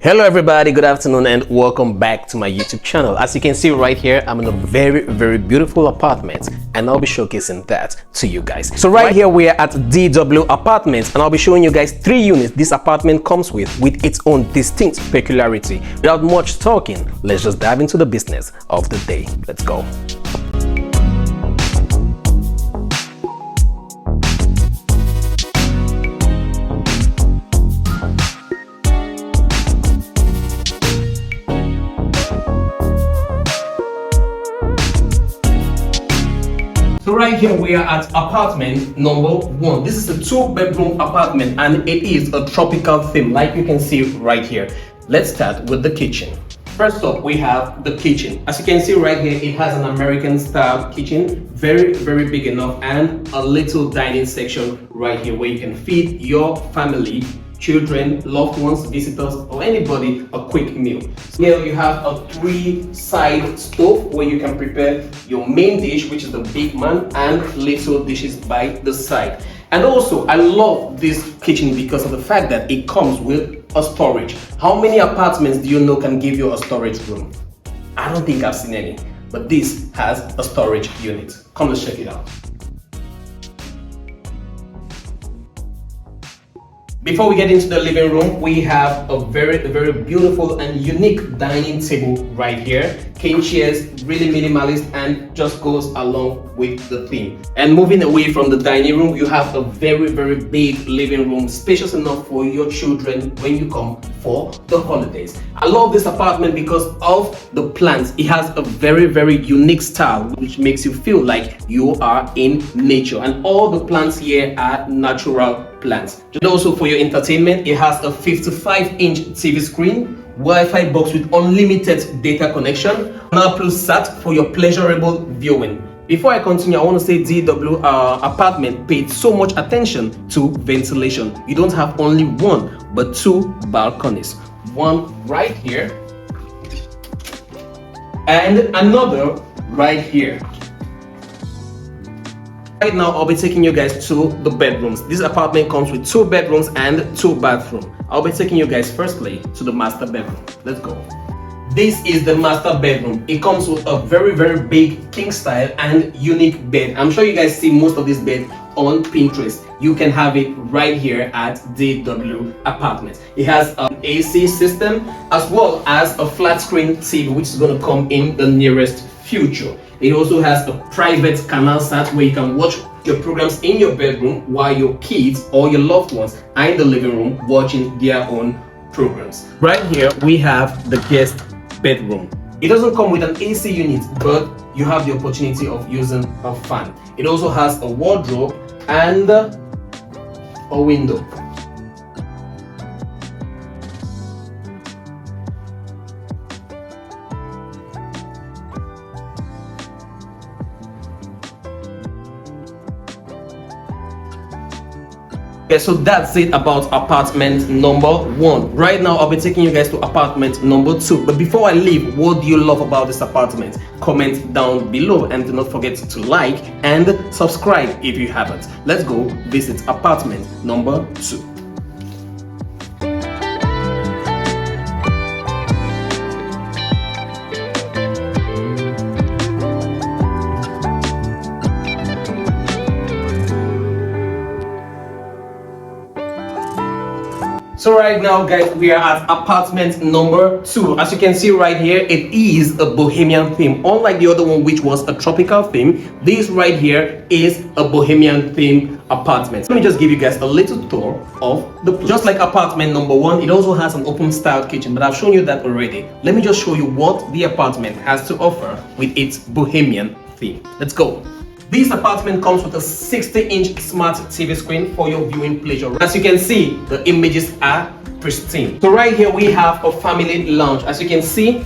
Hello everybody, good afternoon and welcome back to my YouTube channel. As you can see right here, I'm in a very beautiful apartment and I'll be showcasing that to you guys. So right here we are at DW Apartments and I'll be showing you guys 3 units this apartment comes with its own distinct peculiarity. Without much talking, let's just dive into the business of the day. Let's go. So right here we are at apartment number 1. This is a 2-bedroom apartment and it is a tropical theme like you can see right here. Let's start with the kitchen. First up we have the kitchen. As you can see right here, it has an American style kitchen, very big enough, and a little dining section right here where you can feed your family, children, loved ones, visitors, or anybody a quick meal. Here you have a 3-side stove where you can prepare your main dish, which is the big man, and little dishes by the side. And also I love this kitchen because of the fact that it comes with a storage. How many apartments do you know can give you a storage room? I don't think I've seen any, but this has a storage unit. Come, let's check it out. Before we get into the living room, we have a very beautiful and unique dining table right here. Cane chairs, really minimalist, and just goes along with the theme. And moving away from the dining room, you have a very big living room, spacious enough for your children when you come for the holidays. I love this apartment because of the plants. It has a very unique style which makes you feel like you are in nature, and all the plants here are natural plants. And also for your entertainment, it has a 55-inch TV screen, Wi-Fi box with unlimited data connection, now plus SAT for your pleasurable viewing. Before I continue, I want to say DW apartment paid so much attention to ventilation. You don't have only 1 but 2 balconies. One right here and another right here. Right now, I'll be taking you guys to the bedrooms. This apartment comes with 2 bedrooms and 2 bathrooms. I'll be taking you guys firstly to the master bedroom. Let's go. This is the master bedroom. It comes with a very big king style and unique bed. I'm sure you guys see most of this bed on Pinterest. You can have it right here at DW Apartments. It has an AC system as well as a flat screen TV, which is going to come in the nearest future. It also has a private canal sat where you can watch your programs in your bedroom while your kids or your loved ones are in the living room watching their own programs. Right here we have the guest bedroom. It doesn't come with an AC unit, but you have the opportunity of using a fan. It also has a wardrobe and a window. Okay, so that's it about apartment number 1. Right now, I'll be taking you guys to apartment number 2. But before I leave, what do you love about this apartment? Comment down below and do not forget to like and subscribe if you haven't. Let's go visit apartment number 2. So right now guys, we are at apartment number 2. As you can see right here, it is a bohemian theme. Unlike the other one which was a tropical theme, this right here is a bohemian theme apartment. Let me just give you guys a little tour of the place. Just like apartment number 1, it also has an open style kitchen, but I've shown you that already. Let me just show you what the apartment has to offer with its bohemian theme. Let's go. This apartment comes with a 60-inch smart TV screen for your viewing pleasure. As you can see, the images are pristine. So right here we have a family lounge. As you can see,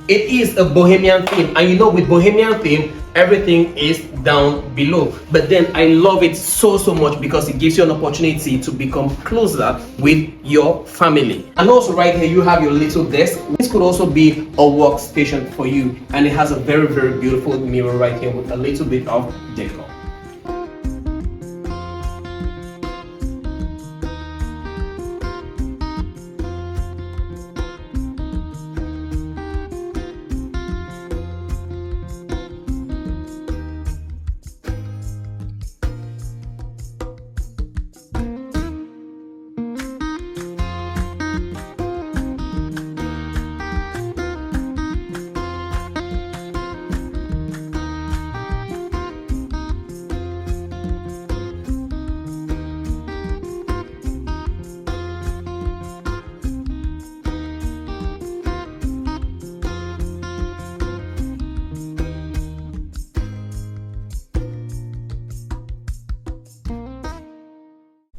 it is a bohemian theme, and you know with bohemian theme, everything is down below. But then I love it so much because it gives you an opportunity to become closer with your family. And also right here you have your little desk. This could also be a workstation for you, and it has a very beautiful mirror right here with a little bit of decor.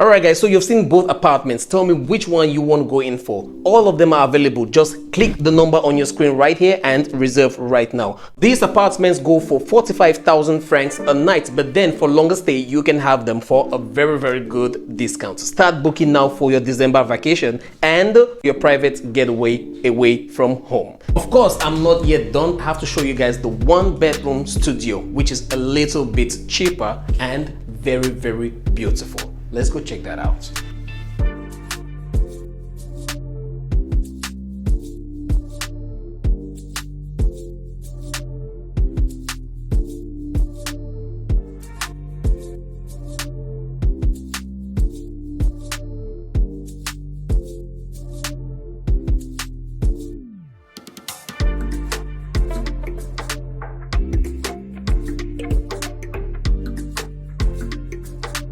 All right, guys, so you've seen both apartments. Tell me which one you want to go in for. All of them are available. Just click the number on your screen right here and reserve right now. These apartments go for 45,000 francs a night, but then for longer stay, you can have them for a very, very good discount. Start booking now for your December vacation and your private getaway away from home. Of course, I'm not yet done. I have to show you guys the 1-bedroom studio, which is a little bit cheaper and very, very beautiful. Let's go check that out.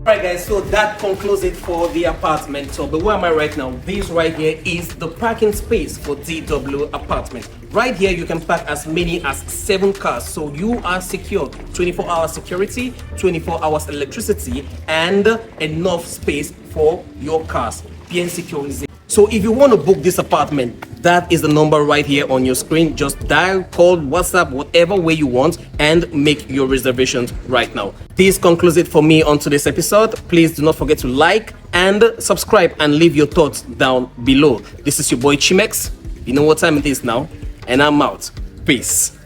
Alright guys, so that concludes it for the apartment tour. But where am I right now? This right here is the parking space for DW apartment. Right here you can park as many as 7 cars, so you are secured. 24-hour security, 24 hours electricity, and enough space for your cars. Bien sécurisé. So if you want to book this apartment, that is the number right here on your screen. Just dial, call, WhatsApp, whatever way you want, and make your reservations right now. This concludes it for me on today's episode. Please do not forget to like and subscribe and leave your thoughts down below. This is your boy Chimex. You know what time it is now, and I'm out. Peace.